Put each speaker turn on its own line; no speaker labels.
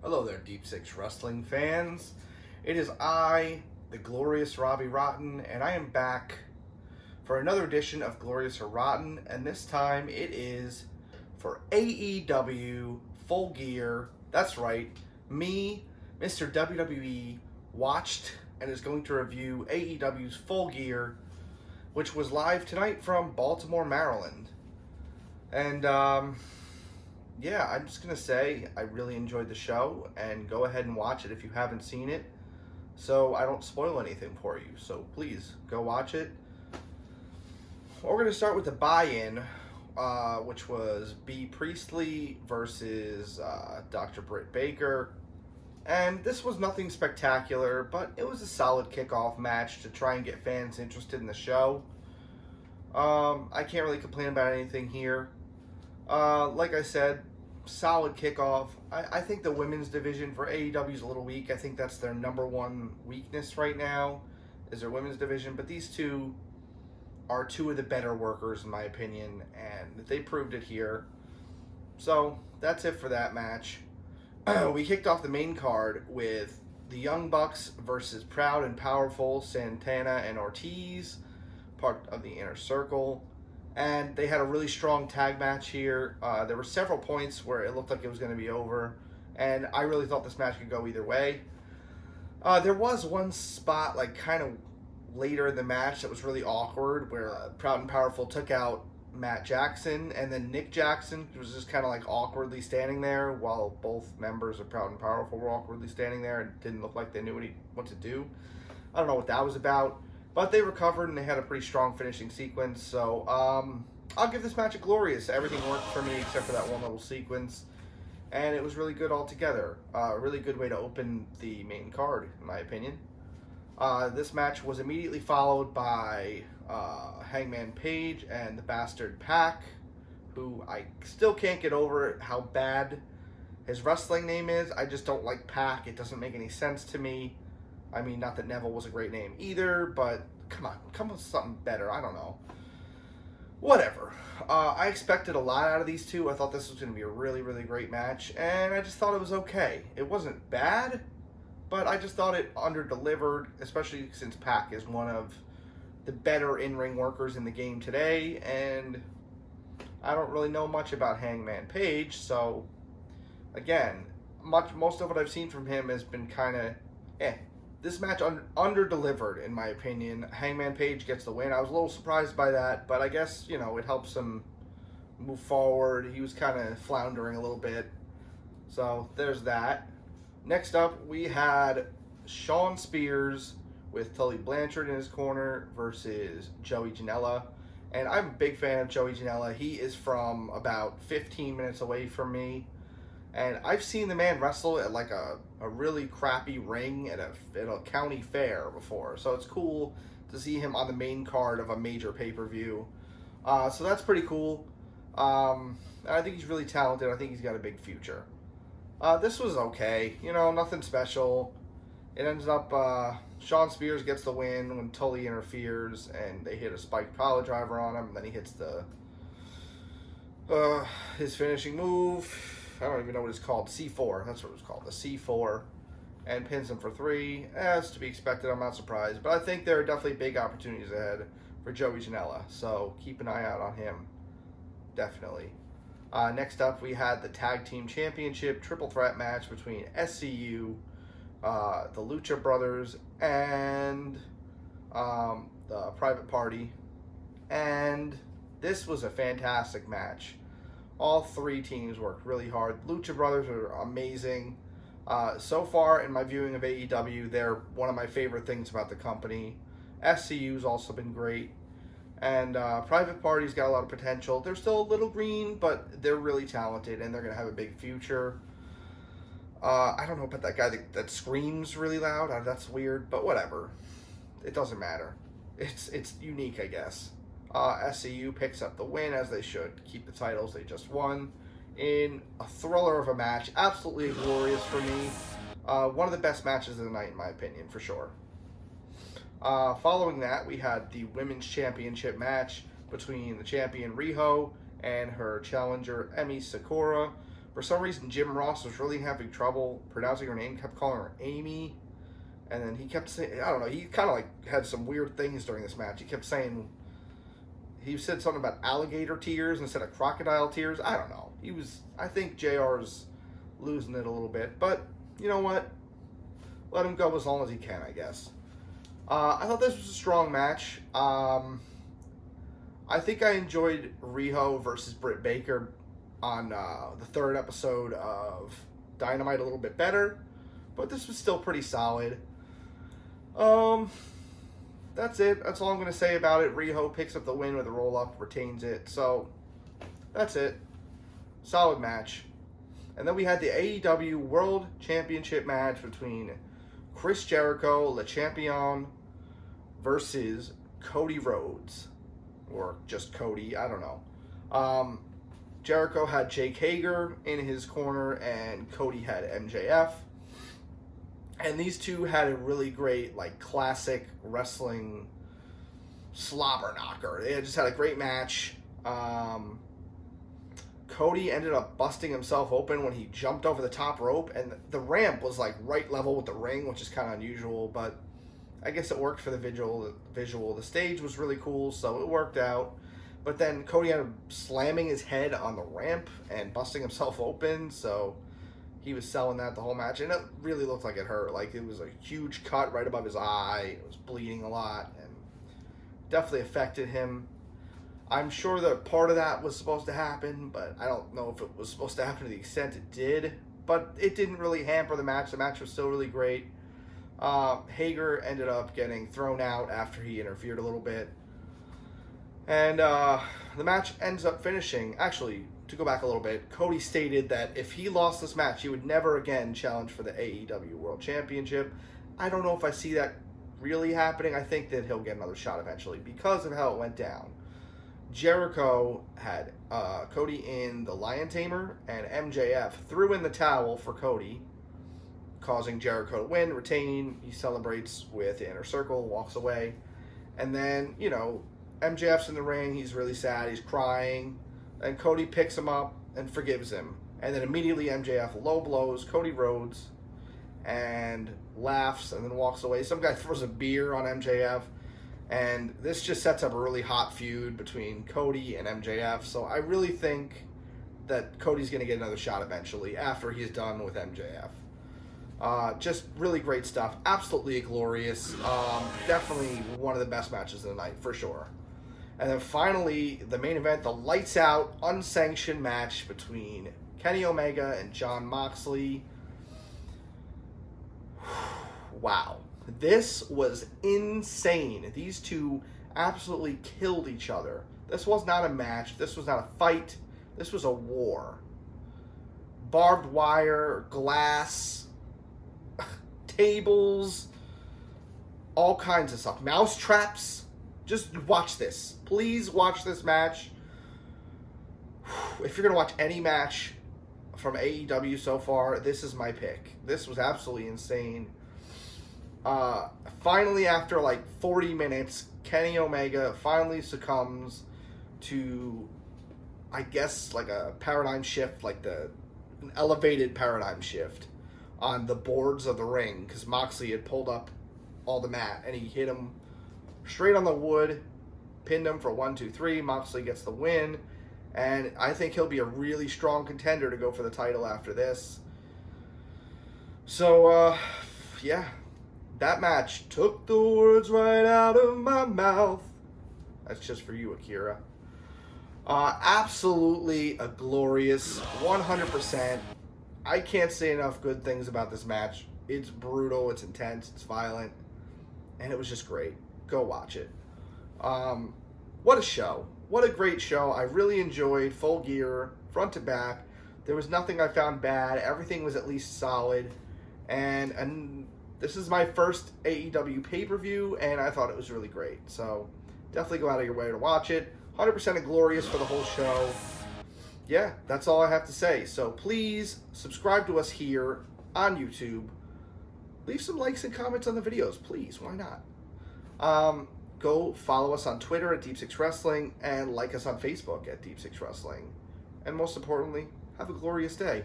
Hello there, Deep Six Wrestling fans. It is I, the glorious Robbie Rotten, and I am back for another edition of Glorious or Rotten, and this time it is for AEW Full Gear. That's right, me, Mr. WWE, watched and is going to review AEW's Full Gear, which was live tonight from Baltimore, Maryland. And, yeah, I'm just going to say I really enjoyed the show, and go ahead and watch it if you haven't seen it, so I don't spoil anything for you. So please, go watch it. We're going to start with the buy-in, which was Priestley versus Dr. Britt Baker. And this was nothing spectacular, but it was a solid kickoff match to try and get fans interested in the show. I can't really complain about anything here. Like I said, solid kickoff. I think the women's division for AEW is a little weak. I think that's their number one weakness right now, is their women's division. But these two are two of the better workers, in my opinion, and they proved it here. So that's it for that match. We kicked off the main card with the Young Bucks versus Proud and Powerful Santana and Ortiz, part of the Inner Circle. And they had a really strong tag match here. There were several points where it looked like it was going to be over, and I really thought this match could go either way. There was one spot, like kind of later in the match, that was really awkward, where Proud and Powerful took out Matt Jackson, and then Nick Jackson was just kind of like awkwardly standing there, while both members of Proud and Powerful were awkwardly standing there and didn't look like they knew what to do. I don't know what that was about. But they recovered, and they had a pretty strong finishing sequence. So, I'll give this match a glorious. Everything worked for me except for that one little sequence. And it was really good altogether. A really good way to open the main card, in my opinion. This match was immediately followed by Hangman Page and the Bastard Pac, who I still can't get over how bad his wrestling name is. I just don't like Pac. It doesn't make any sense to me. I mean, not that Neville was a great name either, but come with something better. I don't know. Whatever. I expected a lot out of these two. I thought this was going to be a really, really great match, and I just thought it was okay. It wasn't bad, but I just thought it under-delivered, especially since Pac is one of the better in-ring workers in the game today, and I don't really know much about Hangman Page, so, again, most of what I've seen from him has been kind of, This match under-delivered, in my opinion. Hangman Page gets the win. I was a little surprised by that, but I guess, it helps him move forward. He was kind of floundering a little bit. So, there's that. Next up, we had Shawn Spears with Tully Blanchard in his corner versus Joey Janella. And I'm a big fan of Joey Janella. He is from about 15 minutes away from me. And I've seen the man wrestle at like a really crappy ring at a county fair before. So it's cool to see him on the main card of a major pay-per-view. So that's pretty cool. And I think he's really talented. I think he's got a big future. This was okay. Nothing special. It ends up Shawn Spears gets the win when Tully interferes and they hit a spiked pile driver on him. And then he hits his finishing move. I don't even know what it's called. C4. That's what it was called. The C4. And pins him for 3. As to be expected, I'm not surprised. But I think there are definitely big opportunities ahead for Joey Janella. So keep an eye out on him. Definitely. Next up, we had the Tag Team Championship triple threat match between SCU, the Lucha Brothers, and the Private Party. And this was a fantastic match. All three teams worked really hard. Lucha Brothers are amazing. So far in my viewing of AEW, they're one of my favorite things about the company. SCU's also been great. And Private Party's got a lot of potential. They're still a little green, but they're really talented, and they're going to have a big future. I don't know about that guy that screams really loud. That's weird, but whatever. It doesn't matter. It's unique, I guess. SCU picks up the win, as they should. Keep the titles they just won in a thriller of a match. Absolutely glorious for me. One of the best matches of the night, in my opinion, for sure. Following that, we had the Women's Championship match between the champion Riho and her challenger Emi Sakura, For some reason, Jim Ross was really having trouble pronouncing her name, kept calling her Amy. And then he kept saying, I don't know, he kind of like had some weird things during this match. He kept saying, he said something about alligator tears instead of crocodile tears. I don't know. I think JR's losing it a little bit. But, you know what? Let him go as long as he can, I guess. I thought this was a strong match. I think I enjoyed Riho versus Britt Baker on the third episode of Dynamite a little bit better. But this was still pretty solid. That's it. That's all I'm going to say about it. Riho picks up the win with a roll-up, retains it. So, that's it. Solid match. And then we had the AEW World Championship match between Chris Jericho, Le Champion, versus Cody Rhodes. Or just Cody, I don't know. Jericho had Jake Hager in his corner, and Cody had MJF. And these two had a really great, like, classic wrestling slobber knocker. They just had a great match. Cody ended up busting himself open when he jumped over the top rope, and the ramp was, like, right level with the ring, which is kind of unusual, but I guess it worked for the visual. The stage was really cool, so it worked out. But then Cody ended up slamming his head on the ramp and busting himself open, so he was selling that the whole match, and it really looked like it hurt. Like, it was a huge cut right above his eye. It was bleeding a lot, and definitely affected him. I'm sure that part of that was supposed to happen, but I don't know if it was supposed to happen to the extent it did. But it didn't really hamper the match. The match was still really great. Hager ended up getting thrown out after he interfered a little bit. And the match ends up finishing. Actually, to go back a little bit, Cody stated that if he lost this match, he would never again challenge for the AEW World Championship. I don't know if I see that really happening. I think that he'll get another shot eventually because of how it went down. Jericho had Cody in the Lion Tamer, and MJF threw in the towel for Cody, causing Jericho to win, retain. He celebrates with the Inner Circle, walks away. And then, MJF's in the ring. He's really sad. He's crying. And Cody picks him up and forgives him. And then immediately MJF low blows Cody Rhodes and laughs and then walks away. Some guy throws a beer on MJF. And this just sets up a really hot feud between Cody and MJF. So I really think that Cody's going to get another shot eventually after he's done with MJF. Just really great stuff. Absolutely glorious. Definitely one of the best matches of the night, for sure. And then finally, the main event, the lights out, unsanctioned match between Kenny Omega and Jon Moxley. Wow. This was insane. These two absolutely killed each other. This was not a match. This was not a fight. This was a war. Barbed wire, glass, tables, all kinds of stuff. Mouse traps. Just watch this. Please watch this match. If you're going to watch any match from AEW so far, this is my pick. This was absolutely insane. Finally, after like 40 minutes, Kenny Omega finally succumbs to, I guess, like a paradigm shift, like an elevated paradigm shift on the boards of the ring, because Moxley had pulled up all the mat and he hit him straight on the wood, pinned him for 1, 2, 3. Moxley gets the win, and I think he'll be a really strong contender to go for the title after this. So, yeah, that match took the words right out of my mouth. That's just for you, Akira. Absolutely a glorious 100%. I can't say enough good things about this match. It's brutal, it's intense, it's violent, and it was just great. Go watch it. What a show. What a great show. I really enjoyed Full Gear, front to back. There was nothing I found bad. Everything was at least solid. And this is my first AEW pay-per-view, and I thought it was really great. So definitely go out of your way to watch it. 100% glorious for the whole show. Yeah, that's all I have to say. So please subscribe to us here on YouTube. Leave some likes and comments on the videos, please. Why not? Go follow us on Twitter at Deep Six Wrestling and like us on Facebook at Deep Six Wrestling. And most importantly, Have a glorious day.